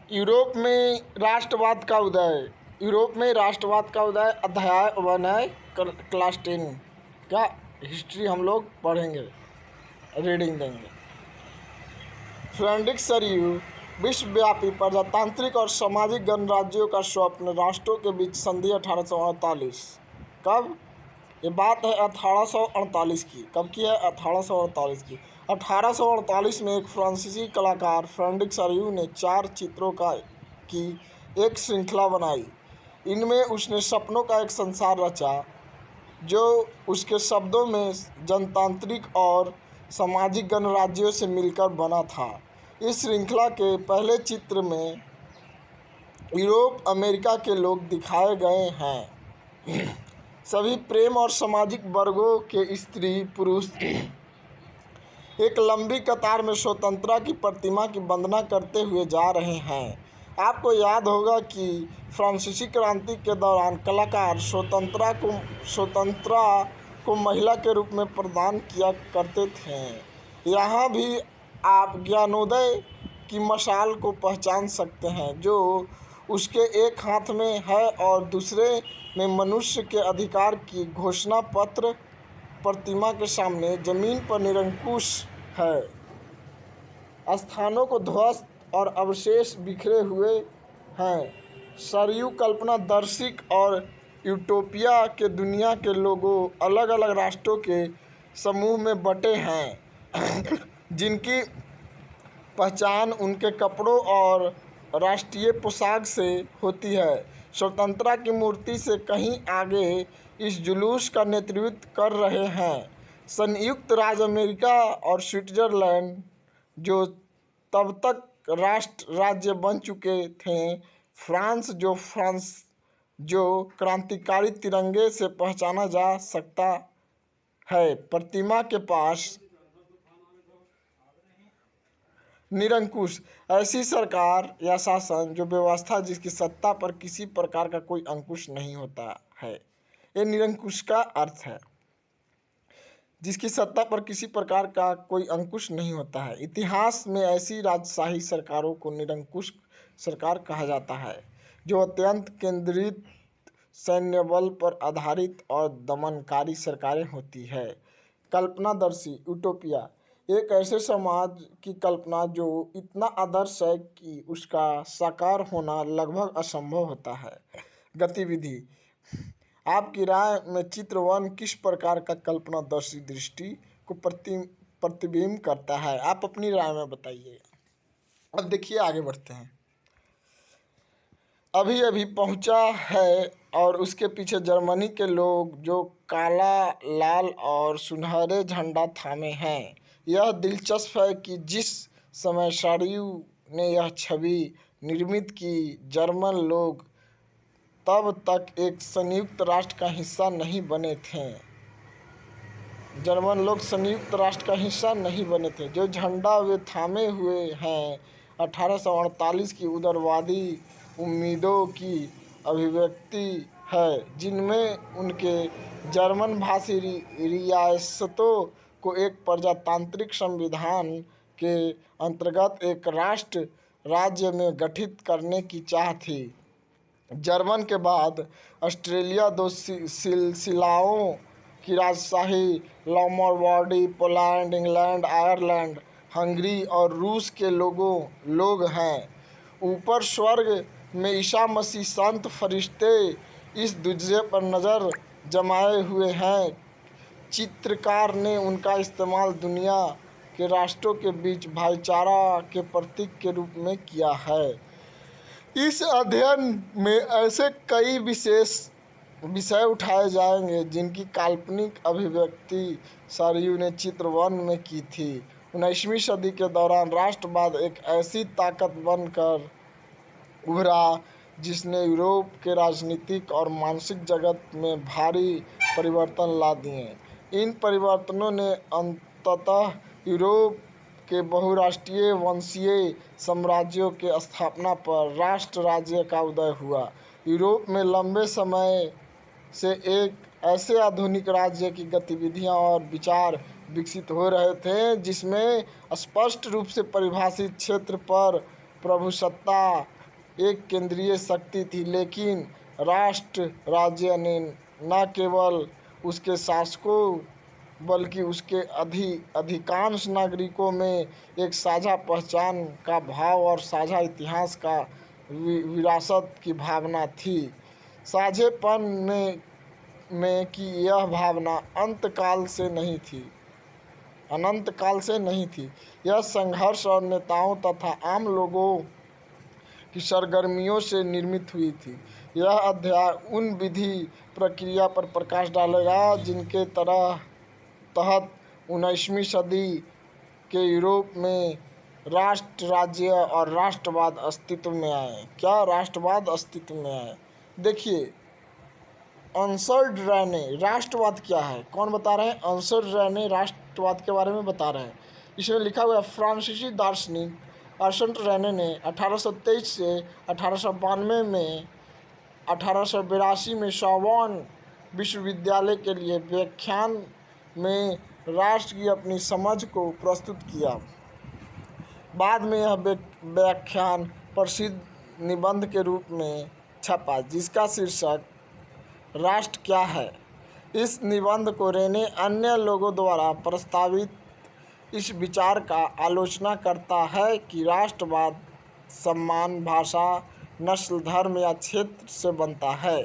Europe में राष्ट्रवाद का उदय अध्याय 1 है, क्लास 10 का हिस्ट्री हम लोग पढ़ेंगे, रीडिंग देंगे। फ्रेडरिक सरयू विश्वव्यापी प्रजातांत्रिक और सामाजिक गणराज्यों का स्वप्न, राष्ट्रों के बीच संधि 1848। कब? ये बात है 1848 की। कब की है? 1848 की। 1848 में एक फ्रांसीसी कलाकार फ्रेडरिक सरयू ने 4 चित्रों की एक श्रृंखला बनाई। इनमें उसने सपनों का एक संसार रचा जो उसके शब्दों में जनतांत्रिक और सामाजिक गणराज्यों से मिलकर बना था। इस श्रृंखला के पहले चित्र में यूरोप अमेरिका के लोग दिखाए गए हैं। सभी प्रेम और सामाजिक वर्गों के स्त्री पुरुष एक लंबी कतार में स्वतंत्रता की प्रतिमा की वंदना करते हुए जा रहे हैं। आपको याद होगा कि फ्रांसीसी क्रांति के दौरान कलाकार स्वतंत्रता को महिला के रूप में प्रदान किया करते थे। यहाँ भी आप ज्ञानोदय की मशाल को पहचान सकते हैं जो उसके एक हाथ में है और दूसरे में मनुष्य के अधिकार की घोषणा पत्र प्रतिमा के सामने जमीन पर निरंकुश है। स्थानों को ध्वस्त और अवशेष बिखरे हुए हैं। सरयू कल्पना दर्शिक और यूटोपिया के दुनिया के लोगों अलग अलग राष्ट्रों के समूह में बटे हैं जिनकी पहचान उनके कपड़ों और राष्ट्रीय पोशाक से होती है। स्वतंत्रता की मूर्ति से कहीं आगे इस जुलूस का नेतृत्व कर रहे हैं संयुक्त राज्य अमेरिका और स्विट्जरलैंड, जो तब तक राष्ट्र राज्य बन चुके थे, फ्रांस जो क्रांतिकारी तिरंगे से पहचाना जा सकता है, प्रतिमा के पास निरंकुश, ऐसी सरकार या शासन जो व्यवस्था जिसकी सत्ता पर किसी प्रकार का कोई अंकुश नहीं होता है। ये निरंकुश का अर्थ है, जिसकी सत्ता पर किसी प्रकार का कोई अंकुश नहीं होता है। इतिहास में ऐसी राजशाही सरकारों को निरंकुश सरकार कहा जाता है, जो अत्यंत केंद्रित सैन्य बल पर आधारित और दमनकारी सरकारें होती है। कल्पनादर्शी यूटोपिया, एक ऐसे समाज की कल्पना जो इतना आदर्श है कि उसका साकार होना लगभग असंभव होता है। गतिविधि, आपकी राय में चित्र 1 किस प्रकार का कल्पनादर्शी दृष्टि को प्रतिबिंब करता है? आप अपनी राय में बताइए। अब देखिए, आगे बढ़ते हैं। अभी अभी पहुंचा है और उसके पीछे जर्मनी के लोग जो काला, लाल और सुनहरे झंडा थामे हैं। यह दिलचस्प है कि जिस समय सरयू ने यह छवि निर्मित की, जर्मन लोग तब तक एक संयुक्त राष्ट्र का हिस्सा नहीं बने थे। जो झंडा वे थामे हुए हैं 1848 की उदारवादी उम्मीदों की अभिव्यक्ति है, जिनमें उनके जर्मन भाषी रियासतों को एक प्रजातांत्रिक संविधान के अंतर्गत एक राष्ट्र राज्य में गठित करने की चाह थी। जर्मन के बाद ऑस्ट्रिया 2 सिलसिलाओं की राजशाही Lombardy, Poland, England, Ireland, Hungary और रूस के लोग हैं। ऊपर स्वर्ग में ईसा मसीह संत फरिश्ते इस दूसरे पर नज़र जमाए हुए हैं। चित्रकार ने उनका इस्तेमाल दुनिया के राष्ट्रों के बीच भाईचारा के प्रतीक के रूप में किया है। इस अध्ययन में ऐसे कई विषय उठाए जाएंगे जिनकी काल्पनिक अभिव्यक्ति सरयू ने चित्र 1 में की थी। 19वीं सदी के दौरान राष्ट्रवाद एक ऐसी ताकत बनकर उभरा जिसने यूरोप के राजनीतिक और मानसिक जगत में भारी परिवर्तन ला दिए। इन परिवर्तनों ने अंततः यूरोप के बहुराष्ट्रीय वंशीय साम्राज्यों के स्थापना पर राष्ट्र राज्य का उदय हुआ। यूरोप में लंबे समय से एक ऐसे आधुनिक राज्य की गतिविधियां और विचार विकसित हो रहे थे जिसमें स्पष्ट रूप से परिभाषित क्षेत्र पर प्रभुसत्ता एक केंद्रीय शक्ति थी, लेकिन राष्ट्र राज्य ने न केवल उसके शासकों बल्कि उसके अधिकांश नागरिकों में एक साझा पहचान का भाव और साझा इतिहास का विरासत की भावना थी। साझेपन में कि यह भावना अनंत काल से नहीं थी। यह संघर्ष और नेताओं तथा आम लोगों की सरगर्मियों से निर्मित हुई थी। यह अध्याय उन विधि प्रक्रिया पर प्रकाश डालेगा जिनके तहत 19वीं सदी के यूरोप में राष्ट्र राज्य और राष्ट्रवाद अस्तित्व में आए। क्या राष्ट्रवाद अस्तित्व में आए? देखिए, अंसर्ड रैने राष्ट्रवाद क्या है, कौन बता रहे हैं? अंसर्ड रैने राष्ट्रवाद के बारे में बता रहे हैं। इसमें लिखा हुआ है, फ्रांसीसी दार्शनिक अंसर्ड रैने ने 1823 से 1892 में 1882 में सोर्बोन विश्वविद्यालय के लिए व्याख्यान में राष्ट्र की अपनी समझ को प्रस्तुत किया। बाद में यह व्याख्यान प्रसिद्ध निबंध के रूप में छपा, जिसका शीर्षक राष्ट्र क्या है। इस निबंध को रेने अन्य लोगों द्वारा प्रस्तावित इस विचार का आलोचना करता है कि राष्ट्रवाद सम्मान, भाषा, नस्ल, धर्म या क्षेत्र से बनता है।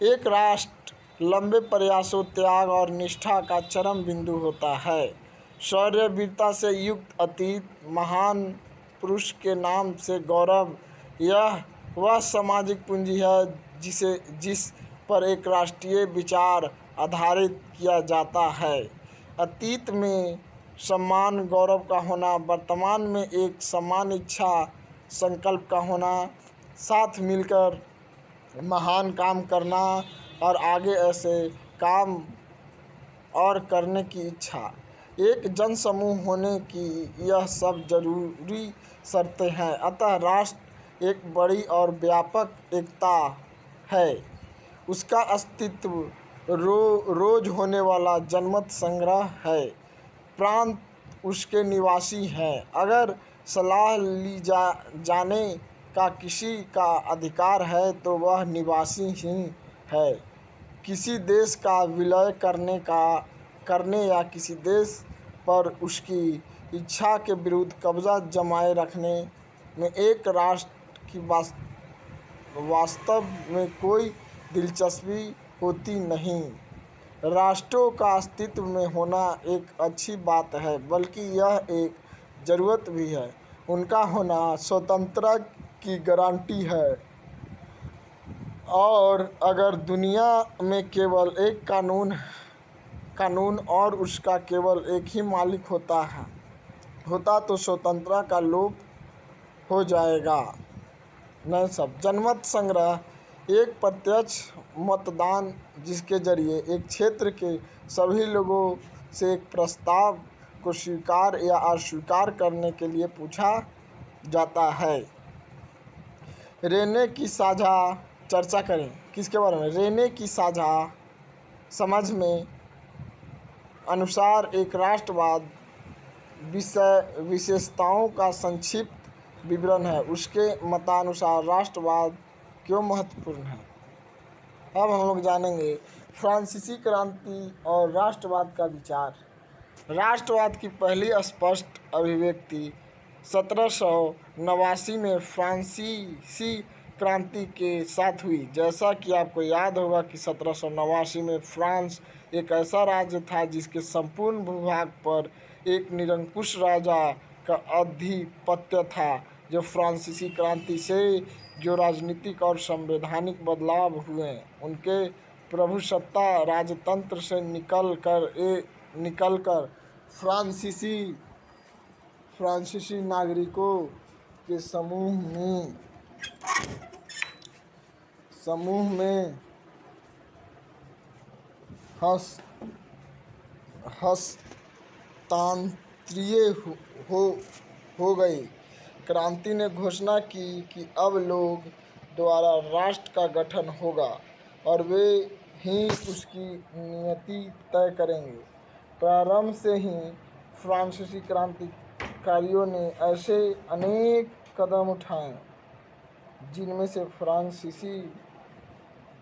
एक राष्ट्र लंबे प्रयासों, त्याग और निष्ठा का चरम बिंदु होता है। शौर्य वीरता से युक्त अतीत, महान पुरुष के नाम से गौरव, यह वह सामाजिक पूंजी है जिस पर एक राष्ट्रीय विचार आधारित किया जाता है। अतीत में सम्मान, गौरव का होना, वर्तमान में एक समान इच्छा संकल्प का होना, साथ मिलकर महान काम करना और आगे ऐसे काम और करने की इच्छा, एक जनसमूह होने की, यह सब जरूरी शर्तें हैं। अतः राष्ट्र एक बड़ी और व्यापक एकता है। उसका अस्तित्व रोज होने वाला जनमत संग्रह है। प्रांत उसके निवासी हैं। अगर सलाह ली जाने का किसी का अधिकार है तो वह निवासी ही है। किसी देश का विलय करने या किसी देश पर उसकी इच्छा के विरुद्ध कब्जा जमाए रखने में एक राष्ट्र की वास्तव में कोई दिलचस्पी होती नहीं। राष्ट्रों का अस्तित्व में होना एक अच्छी बात है, बल्कि यह एक ज़रूरत भी है। उनका होना स्वतंत्रता की गारंटी है। और अगर दुनिया में केवल एक कानून और उसका केवल एक ही मालिक होता तो स्वतंत्रता का लोप हो जाएगा। नहीं सब जनमत संग्रह एक प्रत्यक्ष मतदान जिसके जरिए एक क्षेत्र के सभी लोगों से एक प्रस्ताव को स्वीकार या अस्वीकार करने के लिए पूछा जाता है। रेने की साझा चर्चा करें। किसके बारे में? रेने की साझा समझ में अनुसार एक राष्ट्रवाद विशेषताओं का संक्षिप्त विवरण है। उसके मतानुसार राष्ट्रवाद क्यों महत्वपूर्ण है। अब हम लोग जानेंगे फ्रांसीसी क्रांति और राष्ट्रवाद का विचार। राष्ट्रवाद की पहली स्पष्ट अभिव्यक्ति 1789 में फ्रांसीसी क्रांति के साथ हुई। जैसा कि आपको याद होगा कि 1789 में फ्रांस एक ऐसा राज्य था जिसके संपूर्ण भूभाग पर एक निरंकुश राजा का आधिपत्य था। जो फ्रांसीसी क्रांति से जो राजनीतिक और संवैधानिक बदलाव हुए, उनके प्रभुसत्ता राजतंत्र से निकलकर फ्रांसीसी नागरिकों के समूह में हस्तांतरीय हो गई। क्रांति ने घोषणा की कि अब लोग द्वारा राष्ट्र का गठन होगा और वे ही उसकी नियति तय करेंगे। प्रारंभ से ही फ्रांसीसी क्रांतिकारियों ने ऐसे अनेक कदम उठाए जिनमें से फ्रांसीसी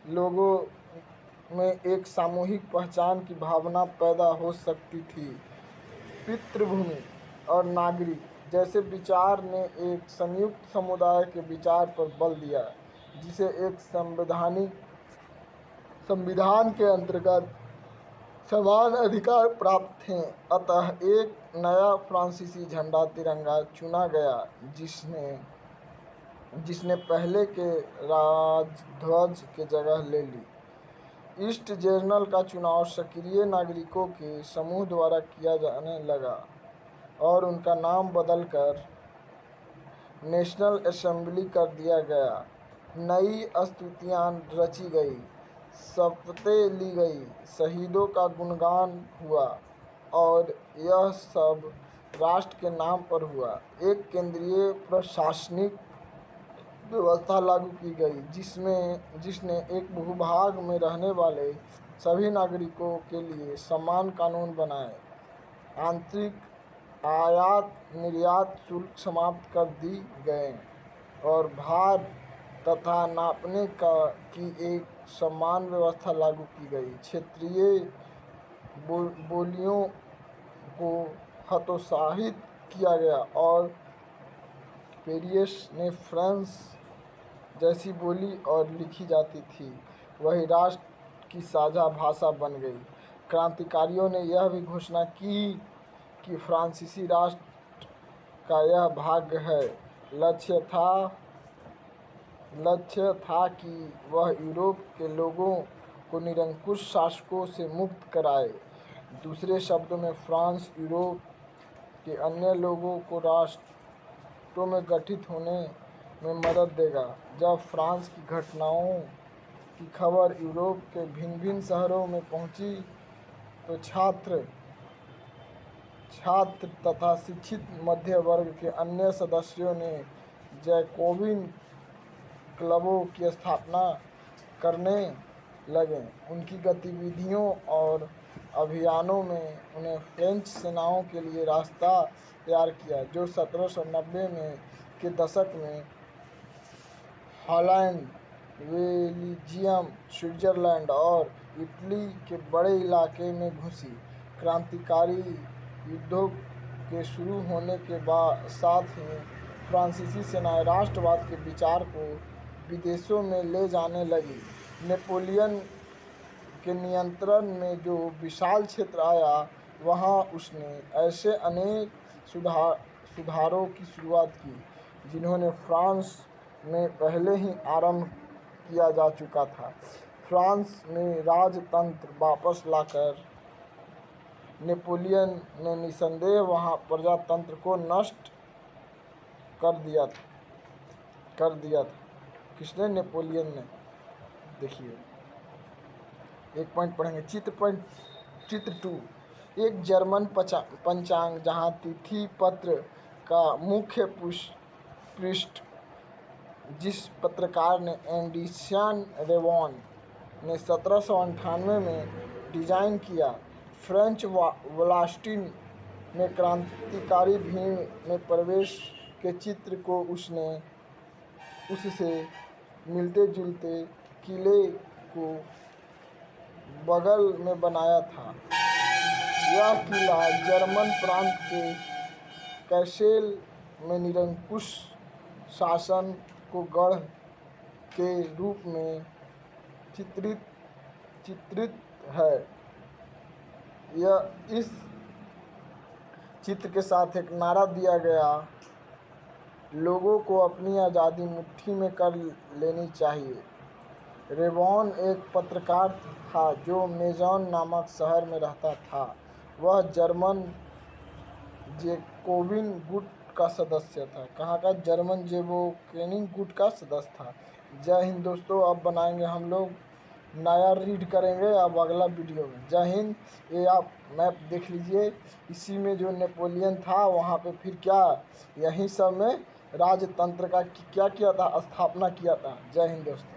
लोगों में एक सामूहिक पहचान की भावना पैदा हो सकती थी। पितृभूमि और नागरिक जैसे विचार ने एक संयुक्त समुदाय के विचार पर बल दिया, जिसे एक संविधान के अंतर्गत समान अधिकार प्राप्त थे। अतः एक नया फ्रांसीसी झंडा तिरंगा चुना गया, जिसने पहले के राजध्वज की जगह ले ली। ईस्ट जनरल का चुनाव सक्रिय नागरिकों के समूह द्वारा किया जाने लगा और उनका नाम बदलकर नेशनल असेंबली कर दिया गया। नई स्तुतियाँ रची गई, शपथें ली गई, शहीदों का गुणगान हुआ और यह सब राष्ट्र के नाम पर हुआ। एक केंद्रीय प्रशासनिक व्यवस्था लागू की गई, जिसने एक भूभाग में रहने वाले सभी नागरिकों के लिए समान कानून बनाए। आंतरिक आयात निर्यात शुल्क समाप्त कर दी गए और भार तथा नापने की एक समान व्यवस्था लागू की गई। क्षेत्रीय बोलियों को हतोत्साहित किया गया और पेरिस ने फ्रांस जैसी बोली और लिखी जाती थी वही राष्ट्र की साझा भाषा बन गई। क्रांतिकारियों ने यह भी घोषणा की कि फ्रांसीसी राष्ट्र का यह भाग्य है। लक्ष्य था कि वह यूरोप के लोगों को निरंकुश शासकों से मुक्त कराए। दूसरे शब्दों में, फ्रांस यूरोप के अन्य लोगों को राष्ट्रों में गठित होने में मदद देगा। जब फ्रांस की घटनाओं की खबर यूरोप के भिन्न भिन्न शहरों में पहुंची, तो छात्र तथा शिक्षित मध्य वर्ग के अन्य सदस्यों ने जैकोबिन क्लबों की स्थापना करने लगे। उनकी गतिविधियों और अभियानों में उन्हें फ्रेंच सेनाओं के लिए रास्ता तैयार किया, जो 1790 के दशक में हॉलैंड, बेल्जियम, स्विट्जरलैंड और इटली के बड़े इलाके में घुसी। क्रांतिकारी युद्धों के शुरू होने के साथ ही फ्रांसीसी सेनाएं राष्ट्रवाद के विचार को विदेशों में ले जाने लगी। नेपोलियन के नियंत्रण में जो विशाल क्षेत्र आया, वहां उसने ऐसे अनेक सुधारों की शुरुआत की, जिन्होंने फ्रांस में पहले ही आरंभ किया जा चुका था। फ्रांस में राजतंत्र वापस लाकर नेपोलियन ने निसंदेह वहां प्रजातंत्र को नष्ट कर दिया था। किसने? नेपोलियन ने। देखिए, एक पॉइंट पढ़ेंगे। चित्र 2। एक जर्मन पंचांग, जहां तिथि पत्र का मुख्य पृष्ठ जिस पत्रकार ने एडिसन रेवॉन ने 1798 में डिजाइन किया। फ्रेंच वॉलस्ट्रीट में क्रांतिकारी भीड़ में प्रवेश के चित्र को उससे मिलते जुलते किले को बगल में बनाया था। यह किला जर्मन प्रांत के कैसेल में निरंकुश शासन को गढ़ के रूप में चित्रित है। इस चित्र के साथ एक नारा दिया गया, लोगों को अपनी आज़ादी मुट्ठी में कर लेनी चाहिए। रेवॉन एक पत्रकार था जो मेजन नामक शहर में रहता था। वह जर्मन जैकोबिन गुट का सदस्य था। कहाँ का? जर्मन जैकोबिन गुट का सदस्य था। जय हिंद दोस्तों। अब बनाएंगे हम लोग नया रीड करेंगे अब अगला वीडियो में। जय हिंद। ये आप मैप देख लीजिए। इसी में जो नेपोलियन था वहाँ पे फिर क्या यही सब में राजतंत्र का क्या किया था? स्थापना किया था। जय हिंद दोस्तों।